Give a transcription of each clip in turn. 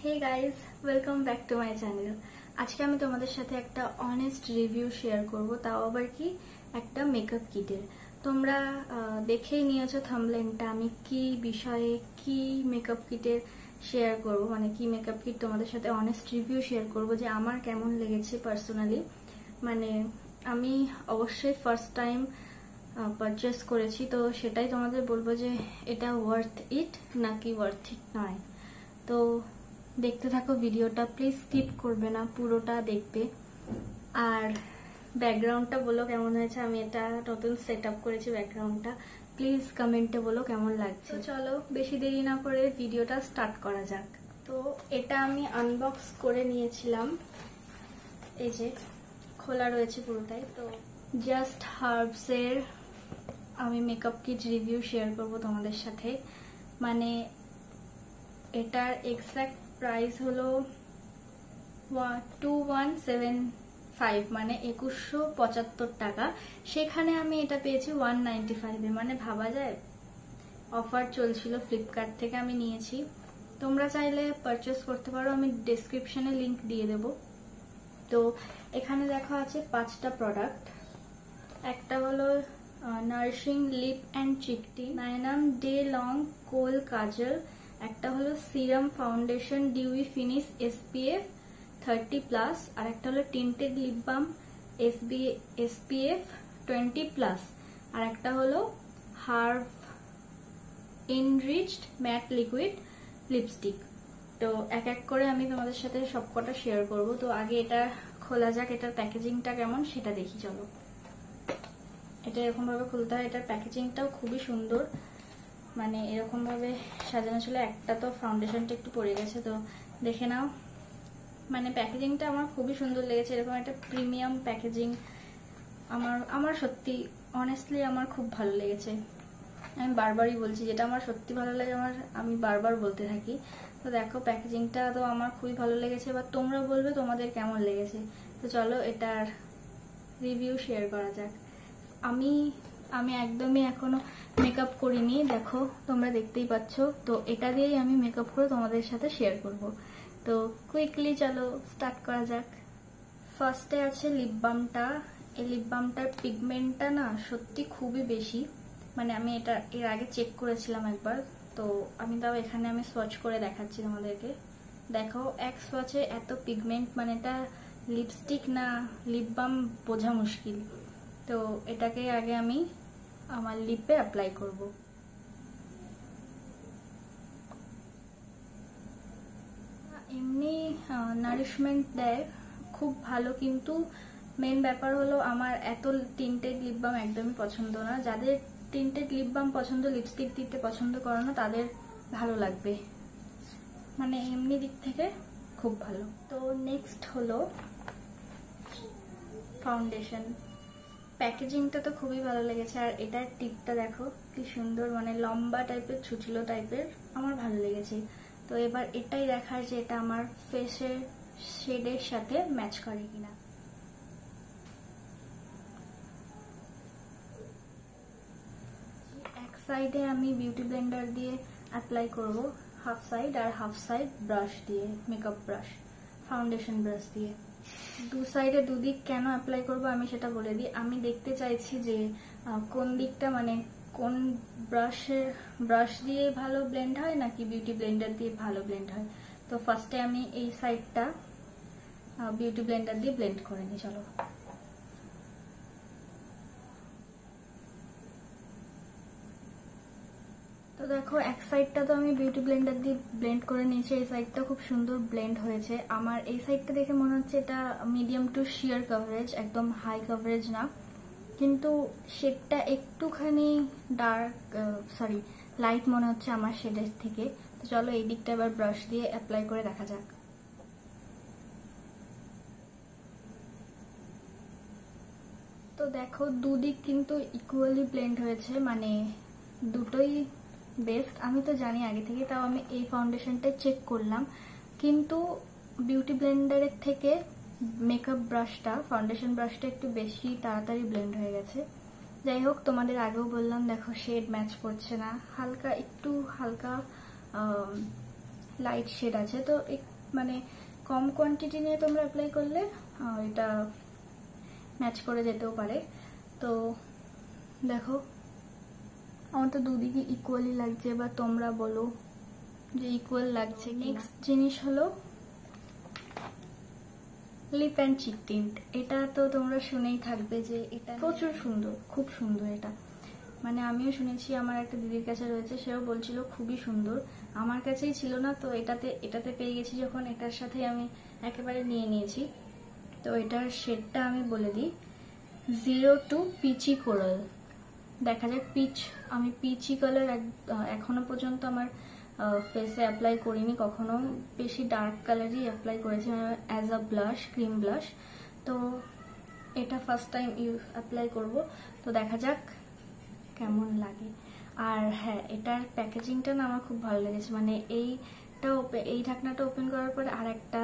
Hey guys, welcome back to my channel. আজকে আমি তোমাদের সাথে একটা অনেস্ট রিভিউ শেয়ার করব, তাও আবার কি একটা মেকআপ কিটের। তোমরা দেখেই নিয়েছো থাম্বনেলটা, আমি কি বিষয়ে কি মেকআপ কিটের শেয়ার করব, মানে কি মেকআপ কিট তোমাদের সাথে অনেস্ট রিভিউ শেয়ার করব যে আমার কেমন লেগেছে পার্সোনালি। মানে আমি অবশ্যই ফার্স্ট টাইম পারচেস করেছি, তো সেটাই তোমাদের বলবো যে এটা ওয়ার্থ ইট নাকি ওয়ার্থ ইট নয়। তো দেখতে থাকো ভিডিওটা, প্লিজ স্কিপ করবে না, পুরোটা দেখবে। আর ব্যাকগ্রাউন্ডটা বলো কেমন হয়েছে, আমি এটা নতুন সেট আপ করেছি ব্যাকগ্রাউন্ডটা, প্লিজ কমেন্টে বলো কেমন লাগছে। তো চলো বেশি দেরি না করে ভিডিওটা স্টার্ট করা যাক। তো এটা আমি আনবক্স করে নিয়েছিলাম, এই যে খোলা রয়েছে পুরোটাই। তো জাস্ট হার্বসের আমি মেকআপ কিট রিভিউ শেয়ার করবো তোমাদের সাথে। মানে এটার এক্সাক্ট প্রাইস হলো 2175, মানে 2175 টাকা। সেখানে আমি এটা পেয়েছি 195-এ, মানে ভাবা যায় অফার চলছিল ফ্লিপকার্ট থেকে আমি নিয়েছি। তোমরা চাইলে পারচেস করতে পারো, আমি ডেসক্রিপশনে লিংক দিয়ে দেব। তো এখানে দেখা আছে 5টা প্রোডাক্ট। একটা হলো নারিশিং লিপ অ্যান্ড চিকটি নাইনাম ডে লং কোল কাজল, একটা হলো serum foundation dewy finish SPF 30+, আর একটা হলো টিন্টেড লিপ বাম SPF 20+, আর একটা হলো herb enriched matte liquid lipstick. তো এক এক করে আমি তোমাদের সাথে সবকটা শেয়ার করব। তো আগে এটা খোলা যাক, এটার প্যাকেজিংটা কেমন সেটা দেখি চলো। এটা এরকম ভাবে খুলতে হয়, এটার প্যাকেজিংটাও খুবই সুন্দর, মানে এরকম ভাবে সাজানো ছিল। একটা তো ফাউন্ডেশনটা একটু পড়ে গেছে, তো দেখে নাও। মানে প্যাকেজিংটা আমার খুবই সুন্দর লেগেছে, এরকম একটা প্রিমিয়াম প্যাকেজিং আমার সত্যি অনেস্টলি আমার খুব ভালো লেগেছে। আমি বারবারই বলছি, যেটা আমার সত্যি ভালো লাগে আমি বারবার বলতে থাকি। তো দেখো প্যাকেজিংটা তো আমার খুবই ভালো লেগেছে, এবার তোমরা বলবে তোমাদের কেমন লেগেছে। তো চলো এটার রিভিউ শেয়ার করা যাক। আমি একদমই এখনো মেকআপ করিনি, দেখো তোমরা দেখতেই পাচ্ছ। তো এটা দিয়েই আমি মেকআপ করে তোমাদের সাথে শেয়ার করব। তো কুইকলি চলো স্টার্ট করা যাক। ফার্স্টে আছে লিপ বামটা। এই লিপ বামটার পিগমেন্টটা না সত্যি খুবই বেশি, মানে আমি এটা এর আগে চেক করেছিলাম একবার, তো আমি তাও এখানে আমি সোয়াচ করে দেখাচ্ছি তোমাদেরকে। দেখো এক সোয়াচে এত পিগমেন্ট, মানে এটা লিপস্টিক না লিপ বাম বোঝা মুশকিল। তো এটাকে আগে আমি আমার লিপে অ্যাপ্লাই করব। এমনি নারিশমেন্ট দেয় খুব ভালো, কিন্তু মেন ব্যাপার হলো আমার এত টিন্টেড লিপ বাম একদমই পছন্দ না। যাদের টিন্টেড লিপ বাম পছন্দ, লিপস্টিক দিতে পছন্দ করো না, তাদের ভালো লাগবে, মানে এমনি দিক থেকে খুব ভালো। তো নেক্সট হলো ফাউন্ডেশন। প্যাকেজিংটা তো খুবই ভালো লেগেছে, আর এটার টিপটা দেখো কি সুন্দর, মানে লম্বা টাইপের ছুচলো টাইপের, আমার ভালো লেগেছে। তো এবার এটাই দেখার যে এটা আমার ফেসের শেডের সাথে ম্যাচ করে কিনা। এক সাইডে আমি বিউটি ব্লেন্ডার দিয়ে অ্যাপ্লাই করব, হাফ সাইড, আর হাফ সাইড ব্রাশ দিয়ে, মেকআপ ব্রাশ ফাউন্ডেশন ব্রাশ দিয়ে। দু সাইডে দুদিক কেন অ্যাপ্লাই করব আমি সেটা বলে দিই। আমি দেখতে চাইছি যে কোন দিকটা, মানে কোন ব্রাশ দিয়ে ভালো ব্লেন্ড হয় নাকি বিউটি ব্লেন্ডার দিয়ে ভালো ব্লেন্ড হয়। তো ফার্স্টে আমি এই সাইডটা বিউটি ব্লেন্ডার দিয়ে ব্লেন্ড করে নিই, চলো। তো দেখো এক সাইডটা তো আমি বিউটি ব্লেন্ডার দিয়ে ব্লেন্ড করে নিয়েছি, এই সাইডটা খুব সুন্দর ব্লেন্ড হয়েছে। আমার এই সাইডটা দেখে মনে হচ্ছে এটা মিডিয়াম টু শিয়ার কভারেজ, একদম হাই কভারেজ না, কিন্তু শেডটা একটুখানি লাইট মনে হচ্ছে আমার শেডের থেকে। তো চলো এই দিকটা এবার ব্রাশ দিয়ে অ্যাপ্লাই করে দেখা যাক। তো দেখো দুদিক কিন্তু ইকুয়ালি ব্লেন্ড হয়েছে, মানে দুটোই বেস্ট। আমি তো জানি আগে থেকে, তাও আমি এই ফাউন্ডেশনটা চেক করলাম, কিন্তু বিউটি ব্লেন্ডারের থেকে মেকআপ ব্রাশটা, ফাউন্ডেশন ব্রাশটা একটু বেশি তাড়াতাড়ি ব্লেন্ড হয়ে গেছে। যাই হোক, তোমাদের আগেও বললাম দেখো শেড ম্যাচ করছে না, হালকা লাইট শেড আছে, তো মানে কম কোয়ান্টিটি নিয়ে তোমরা অ্যাপ্লাই করলে এটা ম্যাচ করে যেতেও পারে। তো দেখো আমার তো দুদিকে ইকুয়ালি লাগছে, বা তোমরা বলো যে ইকুয়াল লাগছে। নেক্সট জিনিস হলো লিপ অ্যান্ড চিক টিন্ট। এটা তো তোমরা শুনেই থাকবে যে এটা প্রচুর সুন্দর, খুব সুন্দর। এটা মানে আমিও শুনেছি, আমার একটা দিদির কাছে রয়েছে, সেও বলছিল খুবই সুন্দর। আমার কাছেই ছিল না, তো এটাতে পেয়ে গেছি যখন, এটার সাথে আমি একেবারে নিয়ে নিয়েছি। তো এটার শেডটা আমি বলে দিই, 02 পিচি কোরাল। দেখা যাক আমি পিচি কালার এখনো পর্যন্ত আমার ফেসে অ্যাপ্লাই করিনি কখনো, বেশি ডার্ক কালারই অ্যাপ্লাই করেছি as a blush, cream blush. তো এটা ফার্স্ট টাইম অ্যাপ্লাই করব, তো দেখা যাক কেমন লাগে। আর হ্যাঁ, এটার প্যাকেজিংটা না আমার খুব ভালো লেগেছে। মানে এই ঢাকনাটা ওপেন করার পরে আর একটা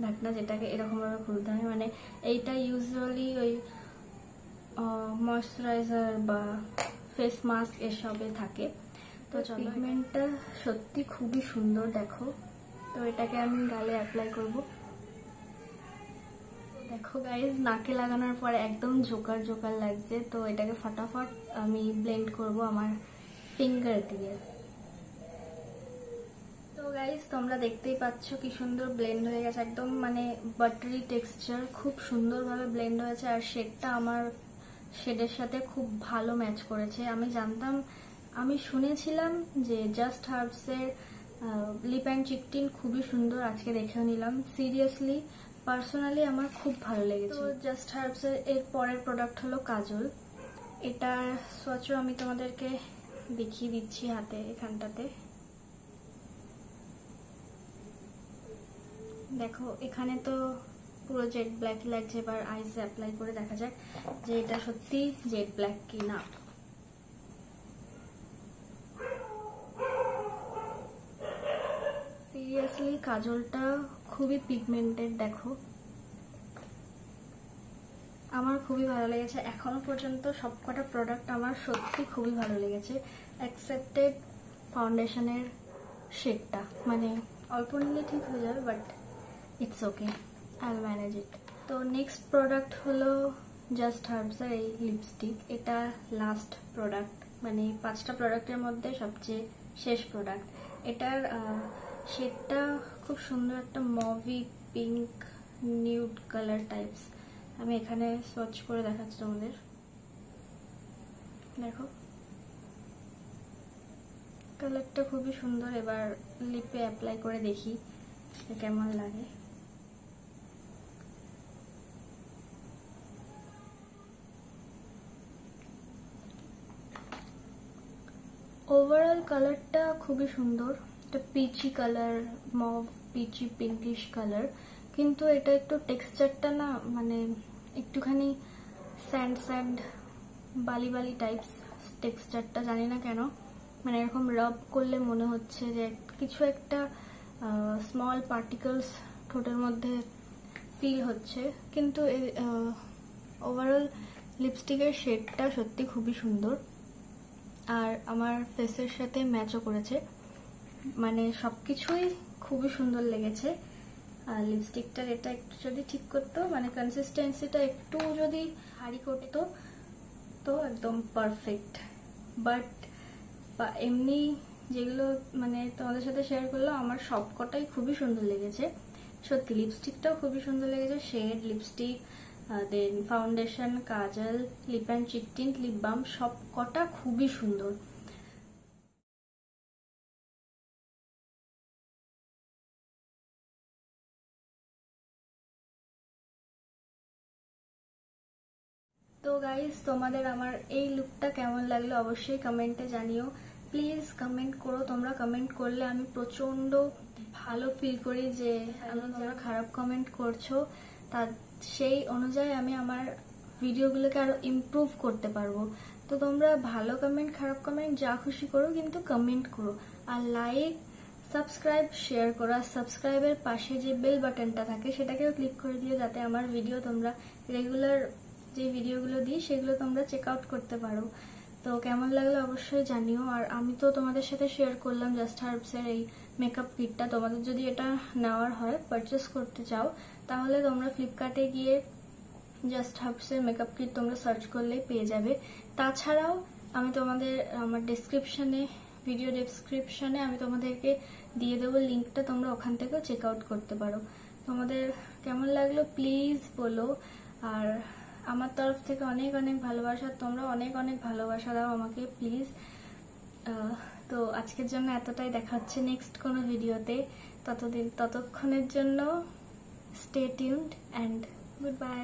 ঢাকনা, যেটাকে এরকম ভাবে খুলতে হয়। মানে এইটা ইউজুয়ালি ওই ময়শ্চারাইজার বা ফেস মাস্ক এসবে থাকে। তো পিগমেন্টটা সত্যি খুবই সুন্দর, দেখো। তো এটাকে আমি গালে অ্যাপ্লাই করব। দেখো গাইজ, নাকে লাগানোর পরে একদম জোকার জোকার লাগছে। তো এটাকে ফটাফট আমি ব্লেন্ড করব আমার ফিঙ্গার দিয়ে। তো গাইজ, তোমরা দেখতেই পাচ্ছ কি সুন্দর ব্লেন্ড হয়ে গেছে, একদম মানে বাটারি টেক্সচার, খুব সুন্দরভাবে ব্লেন্ড হয়েছে। আর শেডটা আমার শেডের সাথে খুব ভালো ম্যাচ করেছে। আমি শুনেছিলাম যে জাস্ট হার্বসের লিপ অ্যান্ড চিক টিন্ট খুবই সুন্দর, আজকে দেখেও নিলাম। সিরিয়াসলি পার্সোনালি আমার খুব ভালো লেগেছে। তো জাস্ট হার্বসের এর পরের প্রোডাক্ট হলো কাজল। এটার সোয়াচও আমি তোমাদেরকে দেখিয়ে দিচ্ছি হাতে, এখানটাতে দেখো। এখানে তো পুরো জেড ব্ল্যাক লাগছে, এবার আইসে অ্যাপ্লাই করে দেখা যাক যে এটা সত্যি জেড ব্ল্যাক কি না। সিরিয়াসলি কাজলটা খুবই পিগমেন্টেড, দেখো। আমার খুবই ভালো লেগেছে। এখনো পর্যন্ত সবকটা প্রোডাক্ট আমার সত্যি খুবই ভালো লেগেছে, অ্যাকসেপ্টেড ফাউন্ডেশনের শেডটা। মানে অল্প নিলে ঠিক হয়ে যাবে, but it's okay, I will manage ইট। তো নেক্সট প্রোডাক্ট হলো জাস্ট হার্বসের এই লিপস্টিক। এটা লাস্ট প্রোডাক্ট, মানে 5টা প্রোডাক্টের মধ্যে সবচেয়ে শেষ প্রোডাক্ট। এটার শেডটা খুব সুন্দর, একটা mauve pink nude colour types. আমি এখানে সোয়াচ করে দেখাচ্ছি তোমাদের, দেখো কালারটা খুবই সুন্দর। এবার লিপে অ্যাপ্লাই করে দেখি কেমন লাগে। ওভারঅল কালারটা খুবই সুন্দর, একটা peachy colour, mauve peachy pinkish colour. কিন্তু এটা একটু টেক্সচারটা না, মানে একটুখানি স্যান্ড স্যান্ড বালি বালি টাইপস টেক্সচারটা, জানি না কেন। মানে এরকম রাব করলে মনে হচ্ছে যে কিছু একটা স্মল পার্টিকলস ঠোঁটের মধ্যে ফিল হচ্ছে। কিন্তু ওভারঅল লিপস্টিকের শেডটা সত্যি খুবই সুন্দর, আর আমার ফেসের সাথে ম্যাচও করেছে। মানে সবকিছুই খুবই সুন্দর লেগেছে। আর লিপস্টিকটার এটা একটু যদি ঠিক করতো, মানে কনসিস্টেন্সিটা একটু যদি ভারী করতো, তো একদম পারফেক্ট। বাট এমনি যেগুলো মানে তোমাদের সাথে শেয়ার করলাম, আমার সবকটাই খুবই সুন্দর লেগেছে। সত্যি লিপস্টিকটাও খুবই সুন্দর লেগেছে, shade, lipstick, then foundation, kajal, lip and cheek tint, lip balm, সবকটা খুবই সুন্দর। তো গাইস, তোমাদের আমার এই লুকটা কেমন লাগলো অবশ্যই কমেন্টে জানিও। প্লিজ কমেন্ট করো, তোমরা কমেন্ট করলে আমি প্রচন্ড ভালো ফিল করি যে তোমরা খারাপ কমেন্ট করছো, তার সেই অনুযায়ী আমি আমার ভিডিওগুলোকে আরো ইমপ্রুভ করতে পারবো। তো তোমরা ভালো কমেন্ট, খারাপ কমেন্ট, যা খুশি করো, কিন্তু কমেন্ট করো। আর লাইক, সাবস্ক্রাইব, শেয়ার করো। আর সাবস্ক্রাইবের পাশে যে বেল বাটনটা থাকে সেটাকেও ক্লিক করে দিও, যাতে আমার ভিডিও তোমরা রেগুলার যে ভিডিওগুলো দিই সেগুলো তোমরা চেক আউট করতে পারো। তো কেমন লাগলো অবশ্যই জানিও। আর আমি তো তোমাদের সাথে শেয়ার করলাম জাস্ট হার্বসের এই মেকআপ কিটটা। তোমাদের যদি এটা নেওয়ার হয়, পারচেস করতে চাও, তাহলে তোমরা ফ্লিপকার্টে গিয়ে জাস্ট হার্বসের মেকআপ কিট তোমরা সার্চ করলেই পেয়ে যাবে। তাছাড়াও আমি তোমাদের আমার ভিডিও ডেসক্রিপশনে আমি তোমাদেরকে দিয়ে দেবো লিঙ্কটা, তোমরা ওখান থেকেও চেক আউট করতে পারো। তোমাদের কেমন লাগলো প্লিজ বলো। আর আমার তরফ থেকে অনেক অনেক ভালোবাসা, তোমরা অনেক অনেক ভালোবাসা দাও আমাকে প্লিজ। তো আজকের জন্য এতটাই, দেখা হচ্ছে নেক্সট কোনো ভিডিওতে। ততক্ষণের জন্য stay tuned and good bye.